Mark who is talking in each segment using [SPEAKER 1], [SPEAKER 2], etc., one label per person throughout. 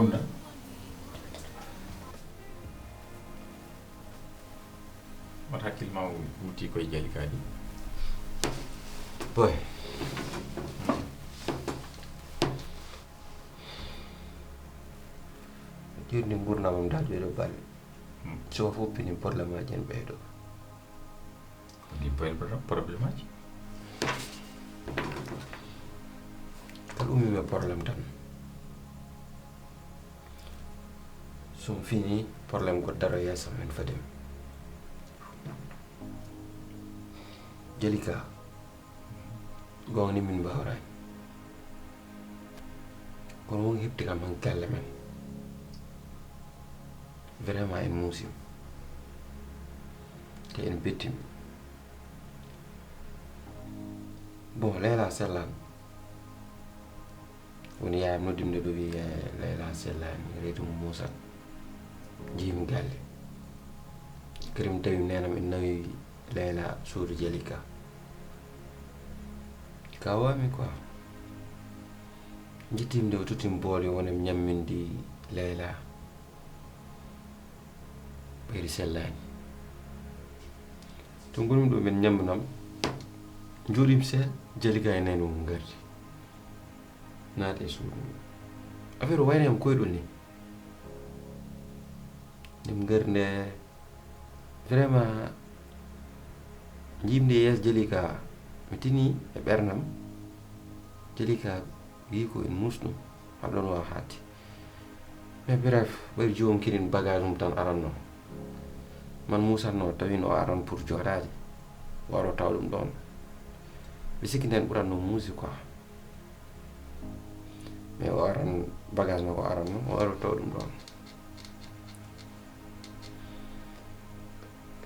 [SPEAKER 1] gonɗa wat hakkille ma wuti koye Jalika ɗi
[SPEAKER 2] boy jirni gurnamam dajoɗo balle so foppini probléme aji en ɓeyɗo
[SPEAKER 1] ni probléme aji
[SPEAKER 2] kala ummiɓe probléme tan sum fini probléme ko daro yeesa men fadem Jalika gongni min mbawrani kono won hepti kam han galle men vraiment en muusim te en bettimi bon Layla sellan woni yaayam noddimde ɗo wi Layla sellani reedu Moussa jiimi galle karim tawi nenam en nawi Layla suudu Jalika ka wami quoi jittimde o tutim boole wonem ñammindi Layla ɓeydi sellani to gonmi ɗo men ñambanam jooɗim seeɗa Jalika e nani mum gardi naati e suudu affaire o wayni am koyɗol ni ɗum garde vraiment jimde yees Jalika mi tini e ɓernam Jalika wi ko en musɗum haɗon wawa hatti mais bref ɓayri jomum kinin bagage mum tan aranno man musanno tawino o aran pour joɗade o waro taw ɗum ɗon ɓe sikki nden ɓuranno muusi quoi mais o aran bagage makko aranno o waro taw ɗum ɗon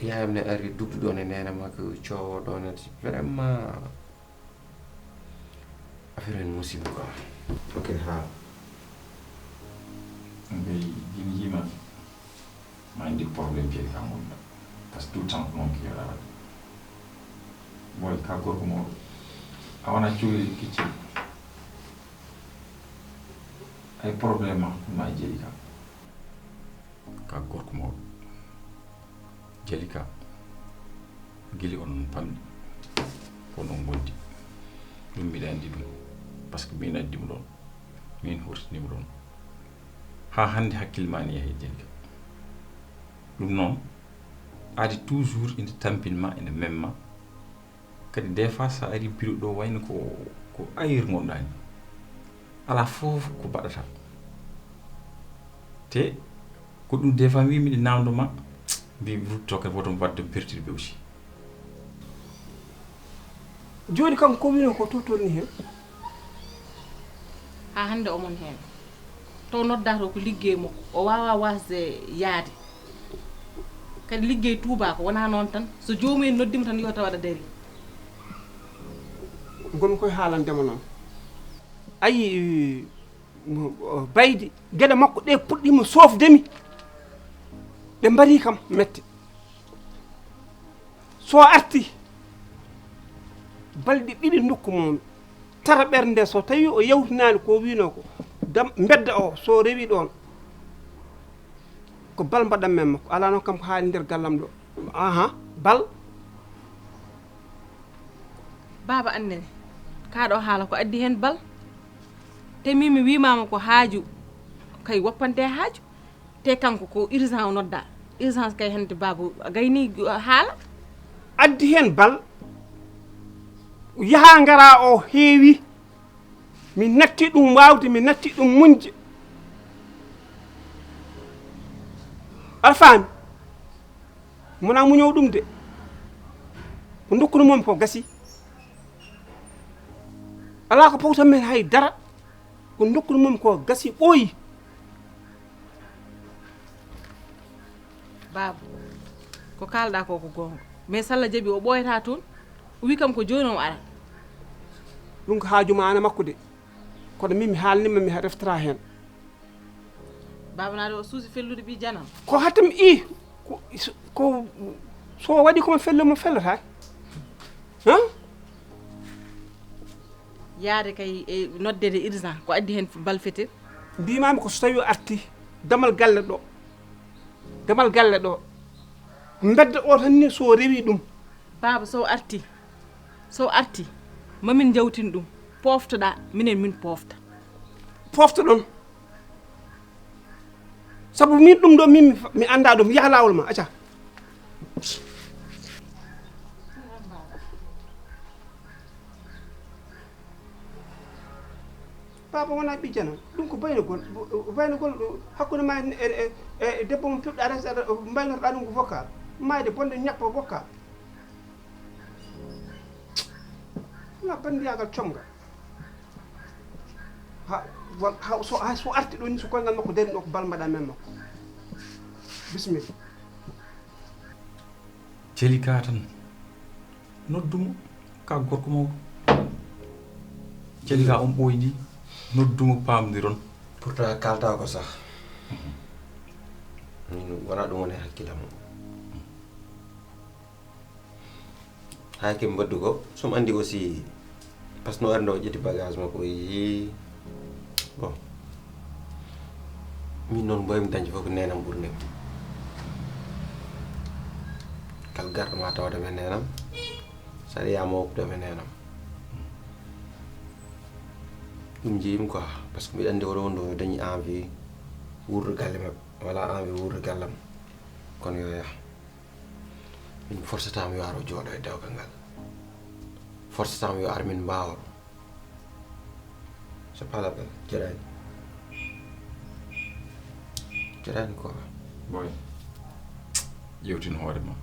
[SPEAKER 2] yaayam ne ari dugdu ɗon e nena makko coowo ɗon e vraiment affaire en musiba quoi ok ha
[SPEAKER 1] ngay jini jima ma indi probléme Jalika gonɗa par ce que tout le temps noon ki yoɗa waɗde boy ka gorko mawɗo a wona cuuri kicci ay probléme ma e Jalika ka gorko mawɗo Jalika guili on pamɗi ko non gondi ɗum mbiɗa andi ɗum par ce que min addimo ɗon min hurtinimo ɗon ha hande hakkille ma ne yahe Jalika ɗum noon adi toujours inde tampinma ene memma kadi des fois sa ari bureau ɗo wayno ko ayir gonɗani ala fof ko baɗata te ko ɗum des fois wimiɗe namdoma mbi rutto kadi woto wadde perturbé aussi
[SPEAKER 3] joni kanko ko wino ko totolni hen
[SPEAKER 4] ha hande omon hen to nodda to ko liggey makko o wawa wasde yaade kadi liggey Touba ko wona noon tan so jomum en noddima tan yo taw waɗa dari
[SPEAKER 3] gonmi koye haalandema noon ayi baydi gueɗe makko ɗe puɗɗima sofdemi ɓe mbari kam mette so arti balɗe ɗiɗi dokkumomi tara ɓernde so tawi o yawtinani ko wino ko dam bedda o so rewi ɗon ko bal mbaɗam men makko ala noon kam ko haali nder gallam ɗo bal
[SPEAKER 4] baba annene kaɗo haala ko addi hen bal te min mi wimama ko haaju kay woppante haaju te kanko ko urgent o nodda urgence kay hande babu gayni haala
[SPEAKER 3] addi hen bal yaha ngara o heewi mi natti ɗum wawde mi natti ɗum muñde aɗa faami mona muñow ɗum de ko dokkuno momi ko gasi ala ko powtan men hay dara ko dokkuno momi ko gasi ɓooyi
[SPEAKER 4] babu ko kalɗa ko gonga mais salla jaaɓi o ɓoyata toon o wi kam ko joni o ara
[SPEAKER 3] ɗum ko haajuma ana makko de kono min mi haalnima mi reftata hen
[SPEAKER 4] babanaade o suusi fellude ɓi janam
[SPEAKER 3] ko hattam i ko so waɗi komo felle mo fellata
[SPEAKER 4] yaade kay e noddede urgent ko addi hen balfetel
[SPEAKER 3] mbimami ko so tawi arti damal galle ɗo bedda o tan ni so rewi ɗum
[SPEAKER 4] baba so arti mamin jawtin ɗum poftoɗa minen min pofta
[SPEAKER 3] ɗon sabu min ɗum ɗo min mi anda ɗum yaha lawol ma acca baba wona ɓijjana ɗum ko baynugol hakkude ma e debbo mo piɓɗa resa mbaynorɗa ɗum ko vocal mayde bonde ñappa vocal wona bandiyagal comga so arti ɗo ni so koyngal makko dari ɗo ko bal mbaɗa men makko bisimilla
[SPEAKER 1] jeli ka tan noddumo ka gorko mawɗo jeli ka on ɓoydi noddumo pamdiron
[SPEAKER 2] pourtant kalta ko sax min wona ɗum woni hakkillam hay ke mbaddu ko somi andi aussi par ce que no arde o ƴetti bagage makko yi bon min noon mboymi dañde fof ko nenam ɓurnim kal garɗo ma tawdeme nenam saɗa yiyama woppdeme nenam ɗum jeeyimi quoi par ce que mbiɗa andi oɗo wonɗo dañi envie wuurde galle mabɓe wala envie wuurde gallam kono yo yaha min forcetama yo aro jooɗo e dewgal ngal forcetama yo ar min mbawol c'est pas la peine jaɗani quoi
[SPEAKER 1] boy ƴewtin hoore ma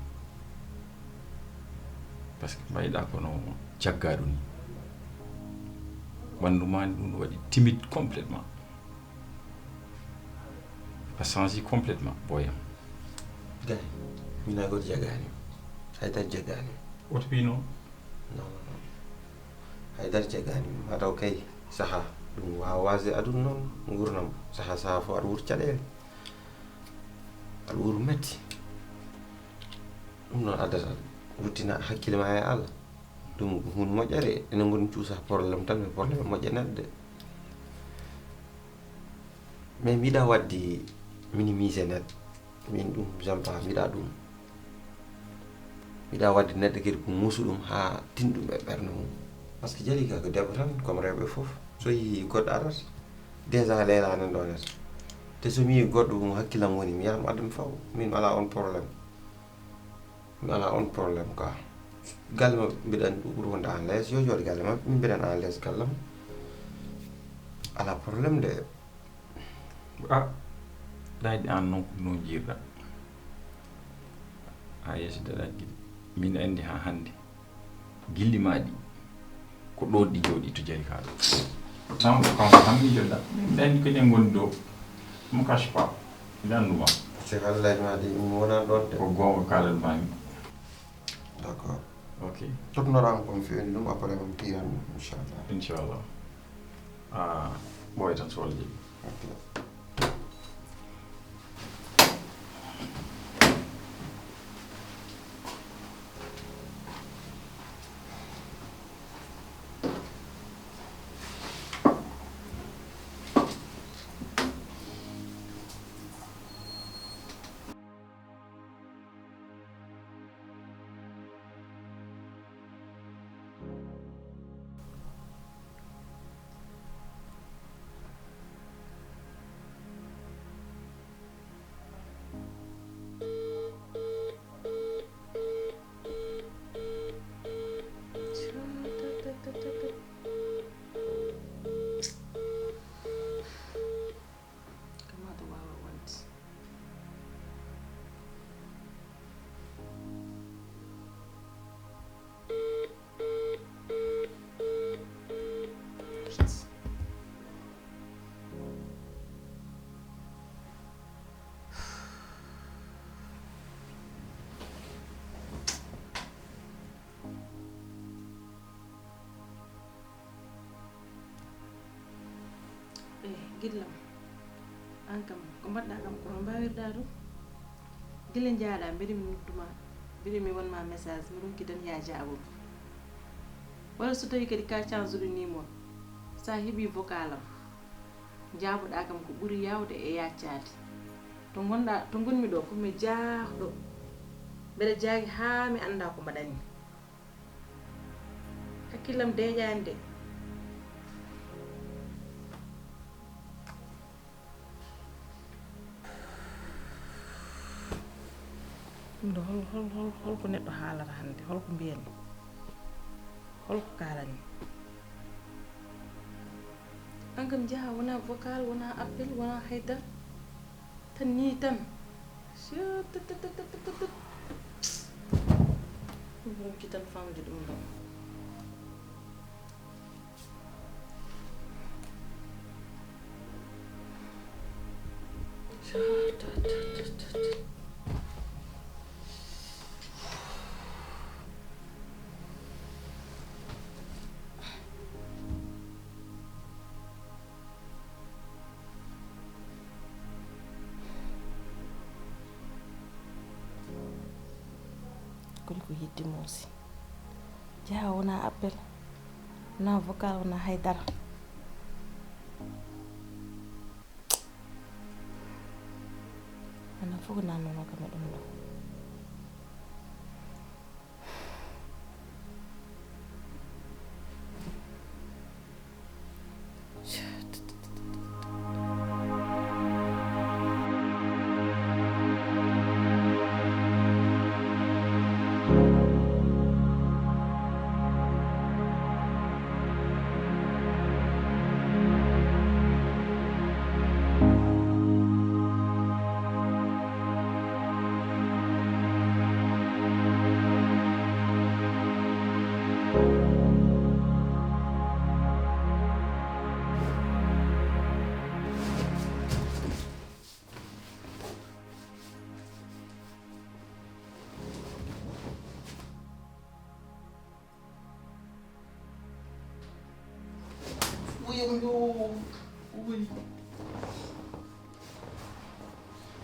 [SPEAKER 1] par ce que mbayiɗa kono jaggaɗo ni ɓanndu ma ɗum ɗo waɗi timide complètement a changi complètement boyam
[SPEAKER 2] gay min hay goto jaggani haydara jaggani
[SPEAKER 1] woto wi noon
[SPEAKER 2] non haydara jaggani mataw kay saaha ɗum wawa wasde aduna noon gurnam saaha fo aɗa wuur caɗele aɗa wuur metti ɗum noon addata ruttina hakkille ma e Allah ɗum ko hunde moƴƴere enen goni cuusa probléme tan mais probléme moƴƴe neɗɗo de mais mbiɗa wadde minimise neɗɗo min ɗum jampa mbiɗa ɗum mbiɗa wadde neɗɗo kadi ko muusu ɗum ha tinɗum e ɓerde mum par ce que jali ka ko debbo tan comme rewɓe foof so yii goɗɗo arata déjà leelani ɗoneta te somi yii goɗɗo mo hakkillam woni mi yaha mi adda mi faw min mi ala on probléme quoi galle mabɓe mbiɗa andi ɓuuri wonde en l'aise yo jooɗo galle mabɓe min mbiɗen en l'aise gallam ala probléme de
[SPEAKER 1] ɗayɗi an noon ko no jiirɗa ha yeeso daɗa guiɗi min andi ha hannde gilli ma ɗi ko ɗo ɗi jooɗi to jari kaɗo nam kanko tan mijoɗa min andi ko ɗen goni dow mo cache pas mbiɗa anduma
[SPEAKER 2] c'est hallaji ma de mi wonani ɗon de
[SPEAKER 1] ko gonga kalanmami
[SPEAKER 2] d' accord
[SPEAKER 1] ok
[SPEAKER 2] totnoɗama komi fewni ɗum après mi piran inchallah
[SPEAKER 1] inchallah ɓooya tan so walla jeeɗi
[SPEAKER 2] ok
[SPEAKER 4] gillam an kam ko mbaɗɗa kam kono mbawirɗa ɗum gila jaaɗa mbeɗa mi nodduma mbeɗa mi wonma message mi ronki tan ya jaabol walla so tawi kadi ka change ude numéro sa heeɓi vocal am jaabuɗa kam ko ɓuri yawde e yaccade to gonɗa to gonmi ɗo komi jaahɗo mbeɗa jaagi haa mi annda ko mbaɗanmi hakkillam deeƴani de ɗum ɗo holko neɗɗo haalata hannde holko mbiyanmi holko kaalanmi an kam jaha wona vocal wona appel wona haydara tan ni tan ɗumki tan famde ɗum ɗo ko yiddi moosi jaha wona appel wona vocal wona haydara ana fof ko nannono kam e ɗum ɗo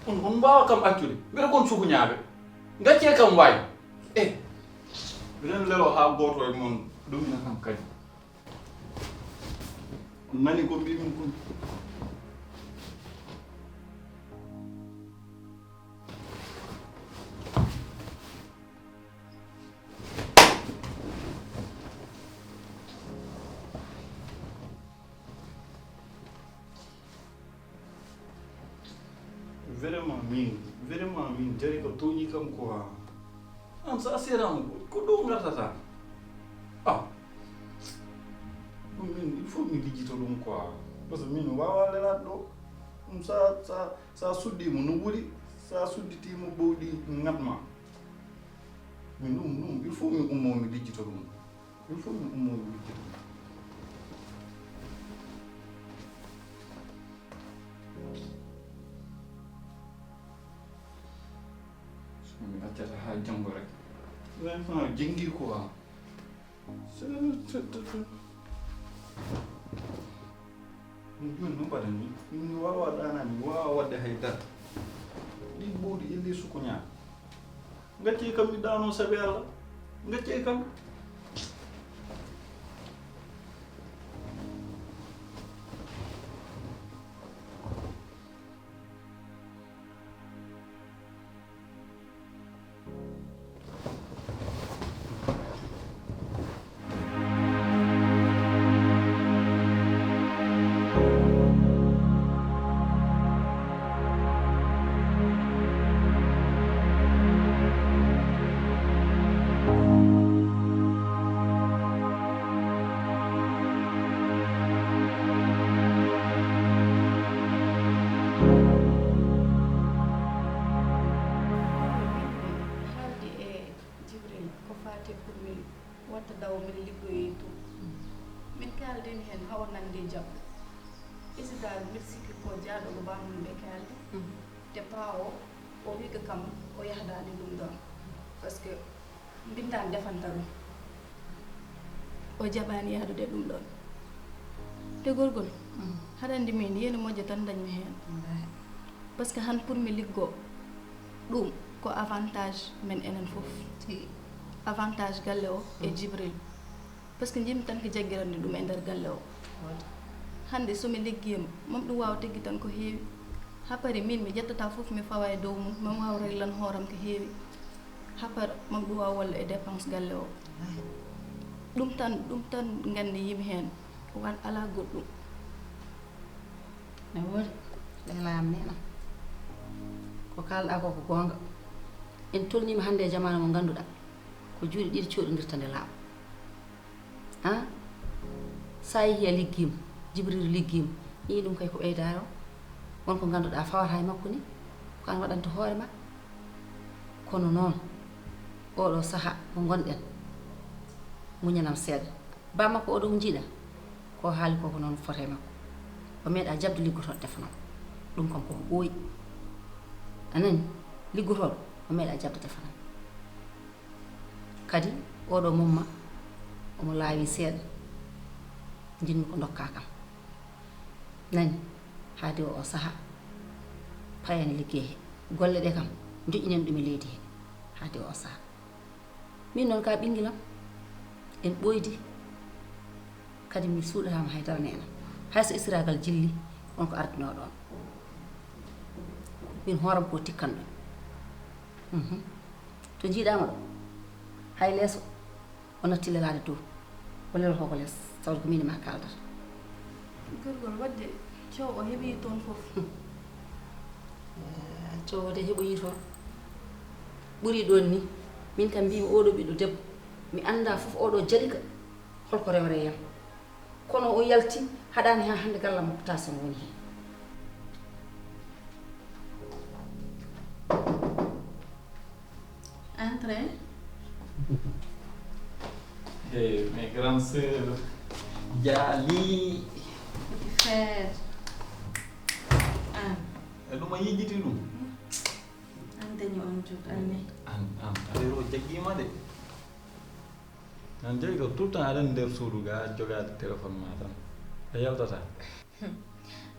[SPEAKER 1] on mbawa kam accude mbiɗa kon sukuñaaɓe gacce kam wayi mbiɗen lelo ha goto e moon ɗumina kam kadi on nani ko mbimin kon vraiment min jari ko toñi kam quoi an sa serama ko ɗo gartata ɗum min il faut mi lijjito ɗum quoi parce que min wawa lelade ɗo ɗum sa suddimo no ɓuuri sa sudditimo ɓowɗi gatma min ɗum il faut mi ummo mi lijjito ɗum il faut mi ummo mi lijjito ɗum mi accata ha janggo rek vraiment jengi quoi min joni no mbaɗani min wawa ɗanani mi wawa wadde haydara ɗi ɓowɗi illi sukuña gacce kam mi ɗano saabi Allah gacce kam
[SPEAKER 5] te pawo o wiga kam o yahdani ɗum ɗon par ce que mbindan defanta ɗum o jaɓani yahdude ɗum ɗon te gorgol haɗa andi min yeni moƴƴo tan dañmi hen par ce que han pour mi liggo ɗum ko avantage men enen fof avantage galle o e Djibril par ce que jimi tan ko jagguirande ɗum e nder galle o hande somi liggima mam ɗum wawa teggi tan ko heewi happari min mi ƴettata fof mi fawa e dow mum mam wawa reglan hooram ko heewi happara mam ɗum wawa walla e dépense galle o ɗum tan gandi yimi hen wan ala goɗɗum
[SPEAKER 6] ne woodi leelaam neena ko kalɗa ko ko gonga en tolnima hande e jamanu mo ganduɗa ko juuɗe ɗiɗi coɗodirta nde laaɓa han sa yeehi a liggima Jibril liggima yii ɗum kay ko ɓeydare o wonko ganduɗa fawata e makko ni ko an waɗanta hoore ma kono noon oɗo saaha mo gonɗen muñanam seeɗa ba makko oɗo mo jiiɗa ko haali koko noon fote makko o meeɗa jabde liggotoɗo defanam ɗum kam koko ɓooyi anani liggotoɗo o meeɗa jabde defanam kadi oɗo momma omo laawi seeɗa jinmi ko dokka kam nani haade o saaha payani liggey he golle ɗe kam joƴƴinen ɗum e leydi he haade o saaha min noon ka ɓingilam en ɓoydi kadi mi suuɗatama haydara nena hayso istiragal jilli wonko ardino ɗon min hooram ko tikkan ɗum to jiiɗama ɗo hay leeso o natti lelade dow o lelo koko lees tawde ko min e ma kaldata
[SPEAKER 5] gorgol wadde cow o heeɓi toon fof
[SPEAKER 6] cowode heɓoyi toon ɓuuri ɗon ni min kam mbimi oɗo ɓiɗɗo debbo mi anda fof oɗo jaɗika holko rewre yam kono o yalti haɗani ha hande gallam makko tasen woni hen
[SPEAKER 4] Entrez.
[SPEAKER 1] Hey, mes grandes sœurs. Jali.
[SPEAKER 4] Petit frère.
[SPEAKER 1] Ɗum a yejjiti ɗum?
[SPEAKER 4] An dañi on jot anne.
[SPEAKER 1] An affaire o jaggima de. An jagi ko tout le temps aɗa nder suudu ga jogade téléphone ma tan. A yaltata.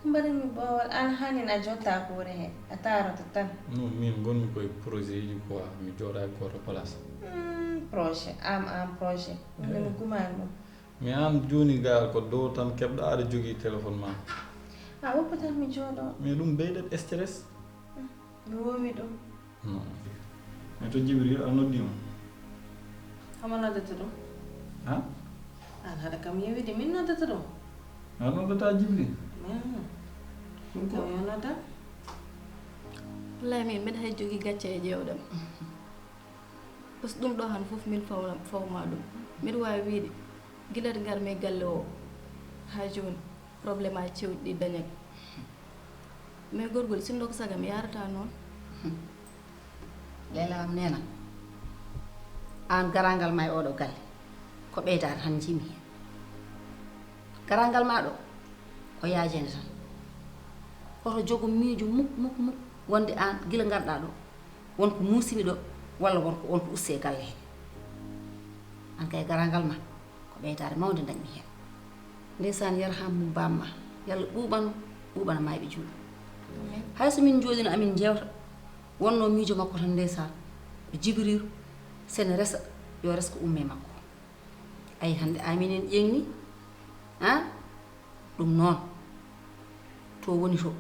[SPEAKER 4] Mbaɗimi bowal an hanin a jotta ko woni hen a tarata tan.
[SPEAKER 1] Non min gonmi koye projet ji quoi mi jooɗa goto place.
[SPEAKER 4] Projet am projet. Nde mi gumani ɗum.
[SPEAKER 1] Mi an joni gal ko dow tan keɓɗa aɗa jogui téléphone ma.
[SPEAKER 4] A woppa tan mi jooɗo.
[SPEAKER 1] Mais ɗum ɓeydat stress.
[SPEAKER 4] Mi wowi ɗum.
[SPEAKER 1] Non. Mais to Jibril a noddima.
[SPEAKER 4] Homo noddata ɗum?
[SPEAKER 1] Han?
[SPEAKER 4] An haɗa kam yewide min noddata ɗum.
[SPEAKER 1] A noddata Jibril?
[SPEAKER 4] Ɗum kam yo nodda.
[SPEAKER 5] wallahi min mbeɗa hay jogui gacce e ƴewɗam par ce que ɗum ɗo han fof min fawma ɗum mbiɗa wawi wiide guilata garmi galle o ha joni probléme aji cewɗi ɗi dañat mais gorgol sinno ko sagam yarata noon
[SPEAKER 6] leelam nena an garangal ma e oɗo galle ko ɓeydade tan jimi hen garangal ma ɗo o yaajede tan oto jogo miijo muk wonde an gila garɗa ɗo wonko muusimi ɗo walla wonko usse galle he an kay garangal ma ko ɓeydade mawde dañmi hen ndeysan yarham mum bamma yalla ɓuɓana mayɓe juuɗe hayso min jooɗino amin jewta wonno miijo makko tan ndeysan Jibril sene resa yo resko umme makko ayi hande aminen ƴeŋni ɗum noon to woni to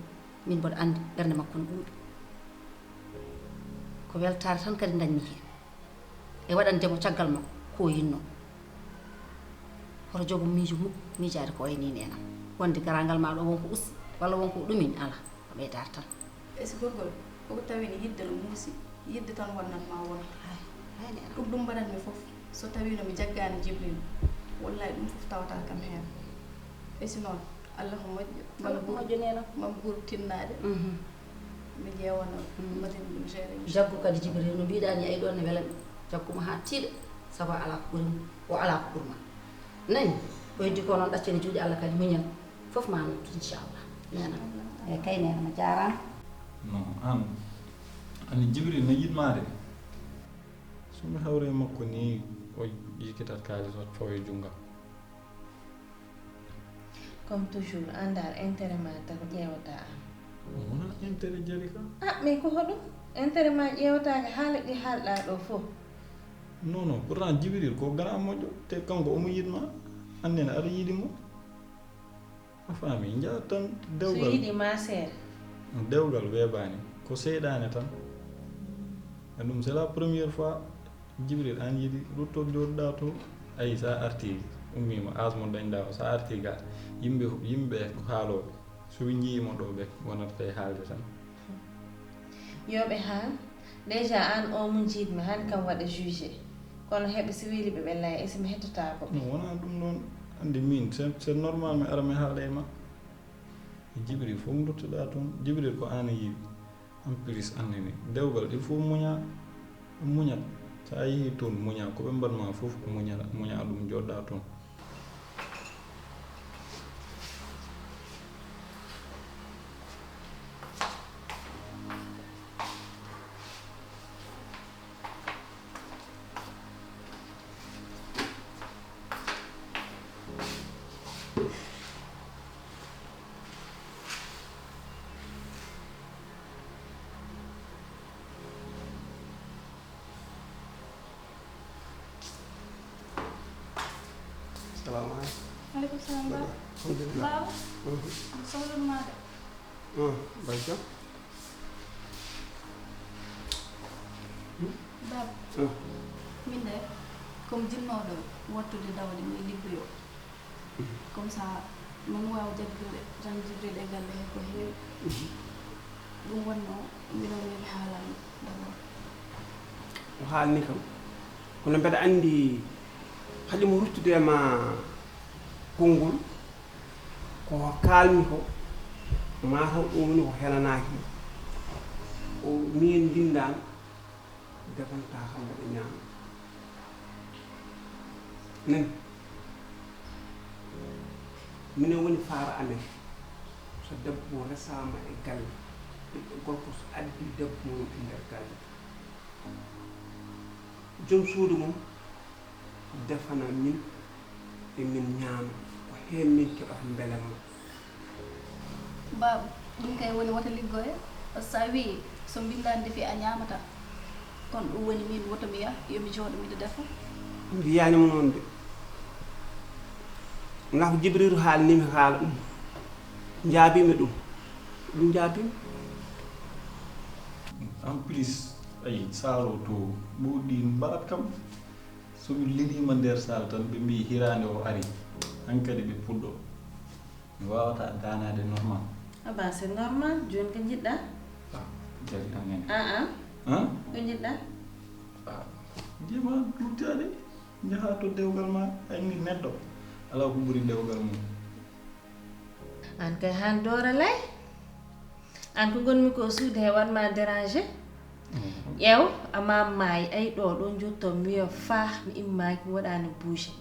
[SPEAKER 6] min mboɗo andi ɓernde makko no ɗuuɗi ko weltare tan kadi dañmi hen e waɗandemo caggal makko ko yinno hoto jogo miijo mukko miijade ko wayni nenam wonde garangal ma ɗo wonko ussi walla wonko ɗumin ala ko ɓeydare tan
[SPEAKER 5] est ce que gorgol koko tawino yidde no muusi yidde tan wonnatma wona ɗum mbaɗatmi fof so tawino mi jaggani Jibril wallahi ɗum fof tawata kam hen e si noon Allah ko moƴƴo mam ɓuur tinnade mi ƴeewano mbaɗen ɗum géré
[SPEAKER 6] jaggu kadi Jibril no mbiɗani ay ɗon ne welami jagguma ha tiiɗa sabu ala ko ɓuurima o ala ko ɓuurma nani o heddi ko noon ɗaccene juuɗe Allah kadi muñal fof ma noddu inchallah nena e kay nena ma jarama
[SPEAKER 1] non ani Jibril no yiɗmade somi hawre makko ni o yikkitat kalis o fawe junggam
[SPEAKER 4] Comme toujours andar intérêt ma tan ƴewata am
[SPEAKER 1] wona intérêt jari ka
[SPEAKER 4] mais ko hoɗum intérêt ma ƴewatake haala ɗi haalɗa ɗo fof
[SPEAKER 1] non pourtant Jibril ko grand moƴƴo te kanko omo yiɗma annene aɗa yiɗimo a faami jaa tan
[SPEAKER 4] so
[SPEAKER 1] dewgal
[SPEAKER 4] yiɗi ma seeɗa
[SPEAKER 1] dewgal weebaani ko seyɗaane tan e ɗum c'est la première fois Jibril an yiɗi ruttoɗo jooɗoɗaa to ayi sa artii ummiima âge mo dañɗaa o sa artii ga yimɓe ko haalooɓe so ɓe njiima ɗo ɓe wonata koye haalde tan
[SPEAKER 4] yoɓe haal déjà an o mo jiidmi han kam waɗa jugé kono heɓe so wiili ɓe laya e somi hettotako ɓe
[SPEAKER 1] non wonaa ɗum noon anndi min c'est normal mi ara mi haala e ma Jibril fof mo duttoɗaa toon Jibril ko aan yiiɗi en plus annene dewgal il faut muñaa muñat so a yehii toon muñaa ko ɓe mbaɗmaa fof ko muñaa ɗum joɗɗaa toon
[SPEAKER 3] salaamaaleykum.
[SPEAKER 5] maaleykum salaam Ba.
[SPEAKER 3] alhamdulilah.
[SPEAKER 5] Ba soxla maa de.
[SPEAKER 3] Bajjo.
[SPEAKER 5] Ba min de comme jinnooɗo wattude dawde mi liggoyo comme ça man waaw jaggude tan jibril e galle he ko heewi ɗum wonnoo mbiɗon weli haalani d'abord
[SPEAKER 3] o haalni kam kono mbeɗa anndi haɗi mo ruttude e ma konngol ko kaalmi ko mataw ɗum woni ko helanaaki o min ndindan defanta kam mbeɗa ñaama nani minen woni faara amen so debbo resama e galle ɓiɗɗo gorko so addi debbo mum e nder galle joom suudu mum defana min e min ñaama ko heen min keɓata mbelamma
[SPEAKER 5] Ba ɗum kay woni woto liggoye par ce que so a wii so mbindani defi a ñaamata kono ɗum woni min woto mi yaha yomi jooɗo miɗo defa
[SPEAKER 3] mbiyanima noon de wona ko jibrilu haalnimi haala ɗum jaabimi ɗum jaabimi
[SPEAKER 1] en plus ayi saaro to ɓuuɗɗi mbaɗat kam somi liɗima nder salle tan ɓe mbi hirande o ari hankkadi ɓe puɗɗo mi wawata danade normal
[SPEAKER 4] aba c'est normal joni ko jiɗɗa
[SPEAKER 1] jari angene
[SPEAKER 4] ko jiɗɗa
[SPEAKER 1] jema duttade jaha to dewgal ma anni neɗɗo ala ko ɓuuri dewgal mum
[SPEAKER 4] an kay han doora lay an ko gonmi ko suude he watma dérangé ƴeew ama maayi ay ɗo jotto mi wiya faa mi immaki mi waɗani bouché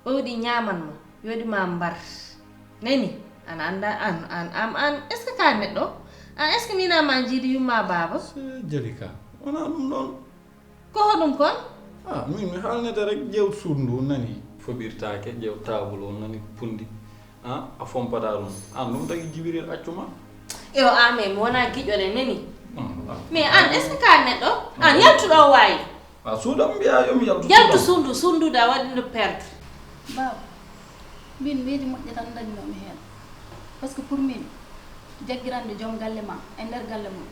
[SPEAKER 4] ɓowɗi ñamanma yoɗima mbar nani an anda an est ce que ka neɗɗo an est ce que minama jiiɗi yumma baba
[SPEAKER 1] jali ka wona ɗum ɗon
[SPEAKER 4] ko hoɗum kon
[SPEAKER 1] min mi haalnete rek ƴeew suudu ndu nani foɓirtake ƴeew table o nani pundi a fompata ɗum an ɗum tagi Jibril accuma
[SPEAKER 4] yo ame mi wona guiƴone nani mais an est ce que ka neɗɗo an yaltuɗo wayi
[SPEAKER 1] suuɗam mbiya yomi
[SPEAKER 4] yaltu sundude a waɗino perdre
[SPEAKER 5] Ba min weedi moƴƴe tan dañnomi heen par ce que pour min jaggirande joom galle ma e nder galle mum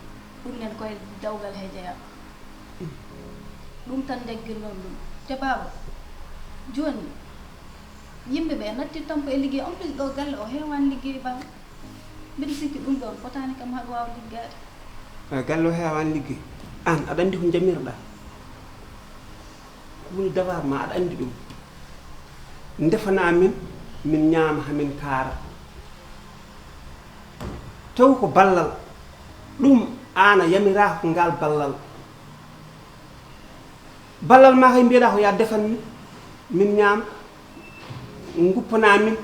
[SPEAKER 5] ɓurnen koye dawgal he jeeya ɗum tan jaggirnon ɗum te baaba joni yimɓe ɓe natti tampo e liggey en plus ɗo galle o heewani liggey ba mbiɗa sikki ɗum ɗon fotani kam haɗa wawa liggade
[SPEAKER 3] galle o heewani liggey an aɗa andi ko jamirɗa woni dabar ma aɗa andi ɗum defana min ñaama hamin kaara taw ko ballal ɗum an a yamiraka ko ngal ballal ma kay mbiyeɗa ko ya defanmi min ñaama guppana min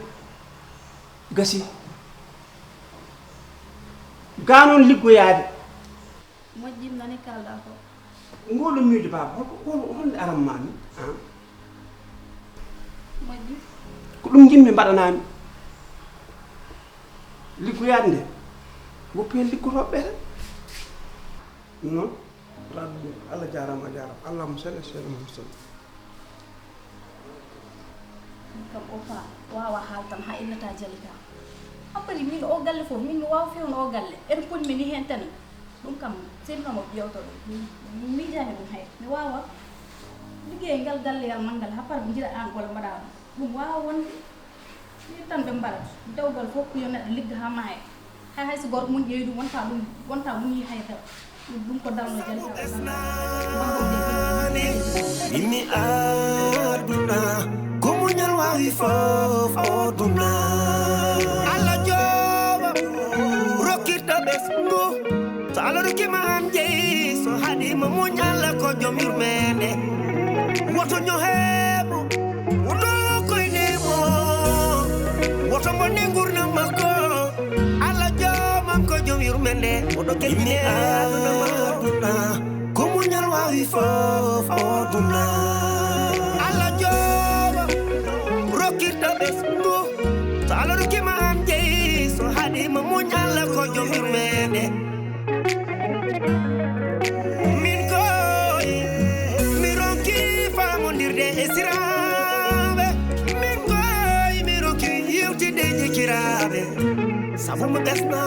[SPEAKER 3] gasi ga noon liggoyade
[SPEAKER 5] moƴƴim nani kalɗa ko
[SPEAKER 3] ngol ɗum miijo baba holde aranmami
[SPEAKER 5] moƴƴi
[SPEAKER 3] ko ɗum jimmi mbaɗanami liggoyade nde woppi hen liggotoɓe tan noon Allah jarama a jarama allahuma salli ala sayyidina Muhammad sallam
[SPEAKER 5] kam o fa wawa haal tan ha innata jali ka après min o galle fof min mi wawa fewno o galle eɗo ponmi ni hen tan ɗum kam sinnomo ƴewta ɗum mi miijani ɗum hay mi wawa liggey ngal galleyal manngal ha par ɓe jiiɗa an golle mbaɗa ɗum wawa wonde ni tan ɓe mbaɗat dewgal fof yo neɗɗo ligga ha maaya hayso gorko mum ƴeewi ɗum wonta mum yi hay taw ɗum ko dalno jali
[SPEAKER 7] imi aduna ko muñal wawi fof oduna Allah jooɓa rokkirta ɓesgu so Allah rokkima an jeeyi so haɗima muñalla ko joom yurmede woto ñoheemo woto koynemo woto bonde gurdam makko Allah jooɓam ko joom yurmede oɗo keɓine aduna ko muñal wawi fof oduna Allah jooɓa rokkirta ɓesgu so Allah rokkima an jeeyi so haɗima muñalla ko joom yurmede min koye mi ronki famodirde e siraɓe min koye mi ronki yewtide jikiraɓe sabu mo ɓesna